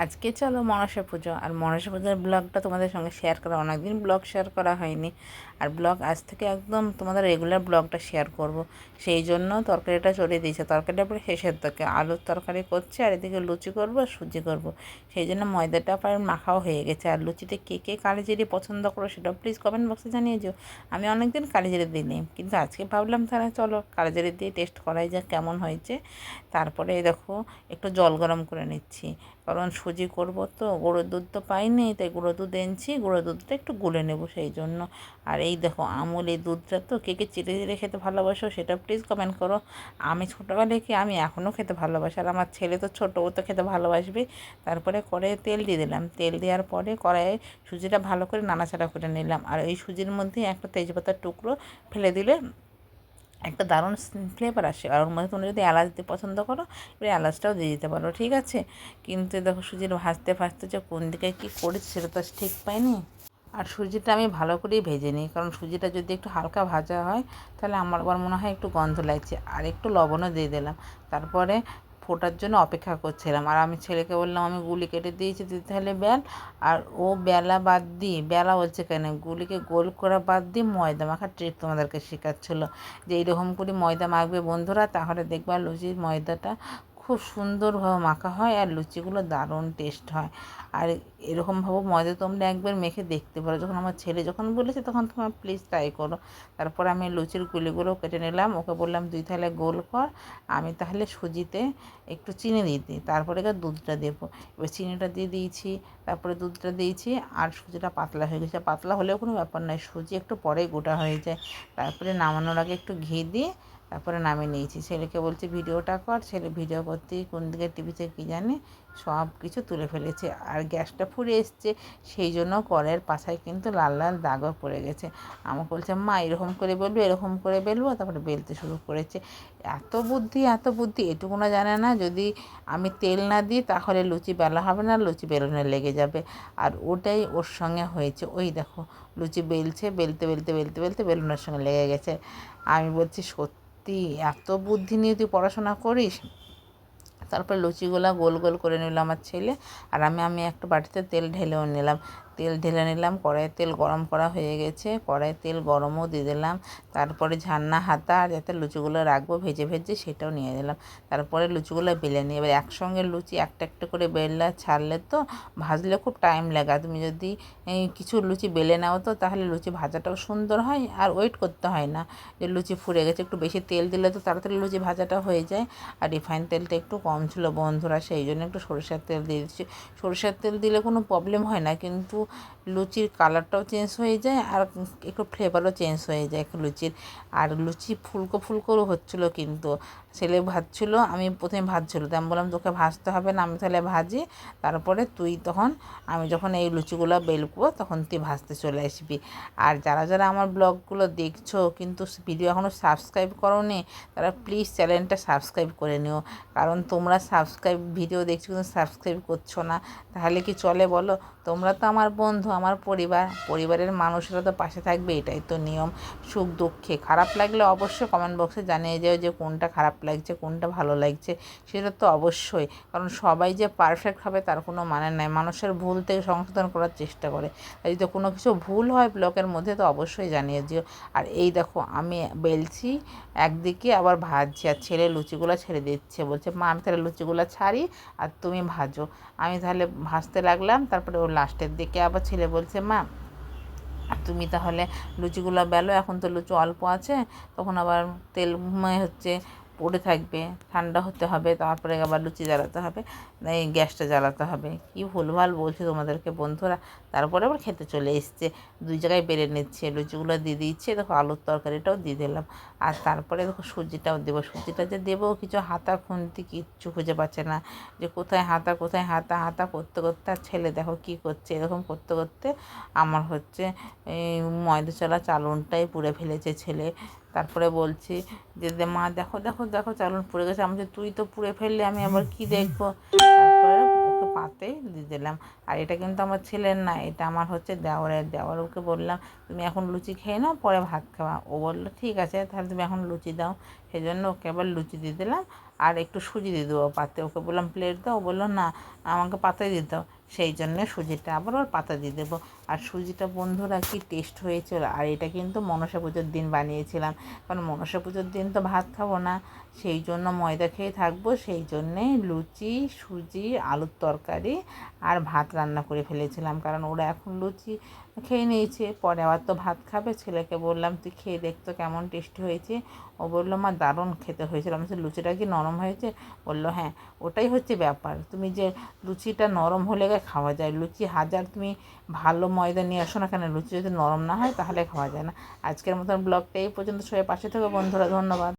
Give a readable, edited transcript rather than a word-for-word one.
আজকে চলো মনসা পুজো। আর মনসা পুজোর ব্লগটা তোমাদের সঙ্গে শেয়ার করা, অনেকদিন ব্লগ শেয়ার করা হয়নি। আর ব্লগ আজ থেকে একদম তোমাদের রেগুলার ব্লগটা শেয়ার করব। সেই জন্য তরকারিটা চলে দিয়েছে, তরকারিটা পরে শেষের দিকে আলুর তরকারি করছে, আর এদিকে লুচি করব আর সুজি করব। সেই জন্য ময়দাটা প্রায় মাখাও হয়ে গেছে। আর লুচিতে কে কে কালিজিরি পছন্দ করো সেটাও প্লিজ কমেন্ট বক্সে জানিয়ে দিও। আমি অনেকদিন কালিজিরি দিইনি, কিন্তু আজকে ভাবলাম তাহলে চলো কালিজিরি দিয়ে টেস্ট করাই যাক কেমন হয়েছে। তারপরে দেখো একটু জল গরম করে নিচ্ছি, কারণ সুজি করব তো, গুঁড়ো দুধ তো পাইনি, তাই গুঁড়ো দুধ এনেছি, গুঁড়ো দুধটা একটু গুলে নেব সেই জন্য। আর এই দেখো আমুল এই দুধটা তো কে কে চিড়ে চিড়ে খেতে ভালোবাসো সেটা প্লিজ কমেন্ট করো। আমি ছোটোবেলায় কি, আমি এখনও খেতে ভালোবাসি, আর আমার ছেলে তো ছোটো, ও তো খেতে ভালোবাসবে। তারপরে কড়াইয়ে তেল দিয়ে দিলাম, তেল দেওয়ার পরে কড়াইয়ে সুজিটা ভালো করে নাড়াচাড়া করে নিলাম। আর এই সুজির মধ্যে একটা তেজপাতার টুকরো ফেলে দিলে একটা দারুণ ফ্লেভার আসে। আর ওর মধ্যে তোমরা যদি এলাচ দিতে পছন্দ করো, এবার এলাচটাও দিয়ে দিতে পারো, ঠিক আছে। কিন্তু দেখো সুজির ভাজতে ভাজতে যে কোন দিকে কী করেছি সেটা তো ঠিক পাইনি। আর সুজিটা আমি ভালো করেই ভেজে নিই, কারণ সুজিটা যদি একটু হালকা ভাজা হয় তাহলে আমার আবার মনে হয় একটু গন্ধ লাগছে। আর একটু লবণও দিয়ে দিলাম। তারপরে ফোটার জন্য অপেক্ষা করছিলাম। আর আমি ছেলেকে বললাম আমি গুলি কেটে দিয়েছি, তুই তাহলে বেল। আর ও বেলা বাদ দিয়ে, বেলা বলছে কেন, গুলিকে গোল করা বাদ দিয়ে ময়দা মাখার ট্রিক তোমাদেরকে শেখাচ্ছিলো, যে এইরকম করে ময়দা মাখবে বন্ধুরা, তাহলে দেখবা লুচির ময়দাটা খুব সুন্দরভাবে মাখা হয় আর লুচিগুলো দারুণ টেস্ট হয়। আর এরকমভাবে ময়দা তোমরা একবার মেখে দেখতে পারো। যখন আমার ছেলে যখন বলেছে তখন তোমরা প্লিজ ট্রাই করো। তারপর আমি লুচির গুলিগুলো কেটে নিলাম, ওকে বললাম তুই তাহলে গোল কর, আমি তাহলে সুজিতে একটু চিনি দিয়ে দিই, তারপরে দুধটা দেবো। এবার চিনিটা দিয়ে দিয়েছি, তারপরে দুধটা দিয়েছি, আর সুজিটা পাতলা হয়ে গেছে। পাতলা হলেও কোনো ব্যাপার নয়, সুজি একটু পরেই গোটা হয়ে যায়। তারপরে নামানোর আগে একটু ঘি দিয়ে তারপরে নামিয়ে নিয়েছি। ছেলেকে বলছি ভিডিওটা কর, ছেলে ভিডিও করতেই কোন দিকে টিভিতে কী জানে সব কিছু তুলে ফেলেছে। আর গ্যাসটা ফুরে এসছে, সেই জন্য কড়াইয়ের পাশায় কিন্তু লাল লাল দাগও পড়ে গেছে। আমাকে বলছে মা এরকম করে বেলবো, এরকম করে বেলবো, তারপরে বেলতে শুরু করেছে। এত বুদ্ধি এত বুদ্ধি, এটুকু না জানে না যদি আমি তেল না দিই তাহলে লুচি বেলা হবে না, লুচি বেলুনে লেগে যাবে। আর ওটাই ওর সঙ্গে হয়েছে। ওই দেখো লুচি বেলছে, বেলতে বেলতে বেলতে বেলতে বেলুনের সঙ্গে লেগে গেছে। আমি বলছি সত্যি এত বুদ্ধি নিয়ে তুই পড়াশোনা করিস। তারপর লুচিগুলা গোল গোল করে নিল আমার ছেলে, আর আমি একটা বাটিতে তেল ঢেলেও নিলাম। তেল ঢেলে নিলাম, কড়াইয়ে তেল গরম করা হয়ে গেছে, কড়াইয়ে তেল গরমও দিয়ে দিলাম। তারপরে ঝান্না হাতা আর যাতে লুচিগুলো রাখবো ভেজে ভেজে সেটাও নিয়ে দিলাম। তারপরে লুচিগুলো বেলে নিই। এবার একসঙ্গে লুচি একটা একটা করে বেললে ছাড়লে তো ভাজলে খুব টাইম লাগে। তুমি যদি কিছু লুচি বেলে নাও তো তাহলে লুচি ভাজাটাও সুন্দর হয়, আর ওয়েট করতে হয় না যে লুচি ফুরে গেছে। একটু বেশি তেল দিলে তো তাড়াতাড়ি লুচি ভাজাটা হয়ে যায়। আর রিফাইন তেলটা একটু কম ছিল বন্ধুরা, সেই জন্য একটু সরষের তেল দিয়ে দিচ্ছি। সরষের তেল দিলে কোনো প্রবলেম হয় না, কিন্তু লুচির কালারটাও চেঞ্জ হয়ে যায় আর একটু ফ্লেভারও চেঞ্জ হয়ে যায় লুচির। আর লুচি ফুলকো ফুলকোও হচ্ছিলো, কিন্তু ছেলে ভাজছিলো, আমি প্রথমে ভাজছিলো, তো আমি বললাম তোকে ভাজতে হবে না, আমি তাহলে ভাজি, তারপরে তুই তখন আমি যখন এই লুচিগুলো বেলবো তখন তুই ভাজতে চলে আসবি। আর যারা যারা আমার ব্লগগুলো দেখছো কিন্তু ভিডিও এখনও সাবস্ক্রাইব করোনি, তারা প্লিজ চ্যানেলটা সাবস্ক্রাইব করে নিও। কারণ তোমরা সাবস্ক্রাইব ভিডিও দেখছো কিন্তু সাবস্ক্রাইব করছো না, তাহলে কি চলে বলো? তোমরা তো আমার বন্ধু, আমার পরিবার, পরিবারের মানুষরা তো পাশে থাকবে, এটাই তো নিয়ম। সুখ দুঃখে খারাপ লাগলে অবশ্যই কমেন্ট বক্সে জানিয়ে যাও যে কোনটা খারাপ লাগছে কোনটা ভালো লাগছে, সেটা তো অবশ্যই। কারণ সবাই যে পারফেক্ট হবে তার কোনো মানে নাই, মানুষের ভুল থেকে সংশোধন করার চেষ্টা করে। তাই যদি কোনো কিছু ভুল হয় ব্লগের মধ্যে তো অবশ্যই জানিয়ে দিও। আর এই দেখো আমি বেলছি একদিকে, আবার ভাজছি, আর ছেলে লুচিগুলো ছেড়ে দিচ্ছে, বলছে মা আমি তাহলে লুচিগুলো ছাড়ি আর তুমি ভাজো। আমি তাহলে ভাজতে লাগলাম। তারপরে ও লাস্টের দিকে আবার ছেলে বলছে মা তুমি তাহলে লুচিগুলো বেলো, এখন তো লুচি অল্প আছে, তখন আবার তেল হচ্ছে পড়ে থাকবে, ঠান্ডা হতে হবে, তারপরে আবার লুচি জ্বালাতে হবে, এই গ্যাসটা জ্বালাতে হবে। কী ভুলভাল বলছি তোমাদেরকে বন্ধুরা। তারপরে আবার খেতে চলে এসছে, দুই জায়গায় বেড়ে নিচ্ছে, লুচিগুলো দিয়ে দিচ্ছে, দেখো আলুর তরকারিটাও দিয়ে দিলাম। আর তারপরে দেখো সুজিটাও দেবো, সুজিটা যে দেবো কিছু হাতা খুন্তি কিচ্ছু খুঁজে পাচ্ছে না, যে কোথায় হাতা কোথায় হাতা, হাতা করতে করতে আর ছেলে দেখো কী করছে, এরকম করতে করতে আমার হচ্ছে এই ময়দা চলা চালনটাই পুড়ে ফেলেছে ছেলে। তারপরে বলছি যে মা দেখো দেখো দেখো চালন পুড়ে গেছে। আমি তুই তো পুড়ে ফেললে আমি আবার কি দেখবো। তারপরে ওকে পাতেই দিয়ে দিলাম। আর এটা কিন্তু আমার ছেলের না, এটা আমার হচ্ছে দেওরের। ওকে বললাম তুমি এখন লুচি খেয়ে নাও, পরে ভাত খাওয়া। ও বললো ঠিক আছে তাহলে তুমি এখন লুচি দাও। সেই জন্য ওকে আবার লুচি দিয়ে দিলাম আর একটু সুজি দিয়ে দেবো পাতে। ওকে বললাম প্লেট দাও, ও বললো না আমাকে পাতায় দিয়ে দাও, সেই জন্যে সুজিটা আবার ওর পাতা দিয়ে দেবো। আর সুজিটা বন্ধুরা কি টেস্ট হয়েছিল। আর এটা কিন্তু মনসা পুজোর দিন বানিয়েছিলাম, কারণ মনসা পুজোর দিন তো ভাত খাবো না, সেই জন্য ময়দা খেয়ে থাকবো, সেই জন্যে লুচি, সুজি, আলুর তরকারি আর ভাত রান্না করে ফেলেছিলাম। কারণ ওরা এখন লুচি খেয়ে নিয়েছে, পরে আবার তো ভাত খাবে। ছেলেকে বললাম তুই খেয়ে দেখতো কেমন টেস্টি হয়েছে। ও বললো মা দারুণ খেতে হয়েছিল। আমি বলছি লুচিটা কি নরম হয়েছে? বললো হ্যাঁ। ওটাই হচ্ছে ব্যাপার, তুমি যে লুচিটা নরম হলে খাওয়া যায়। লুচি হাজার তুমি ভালো ময়দা নিয়ে আসো না কেন, লুচি যদি নরম না হয় তাহলে খাওয়া যায় না। আজকের মতন ব্লগটা এই পর্যন্ত, সবাই পাশে থেকো বন্ধুরা, ধন্যবাদ।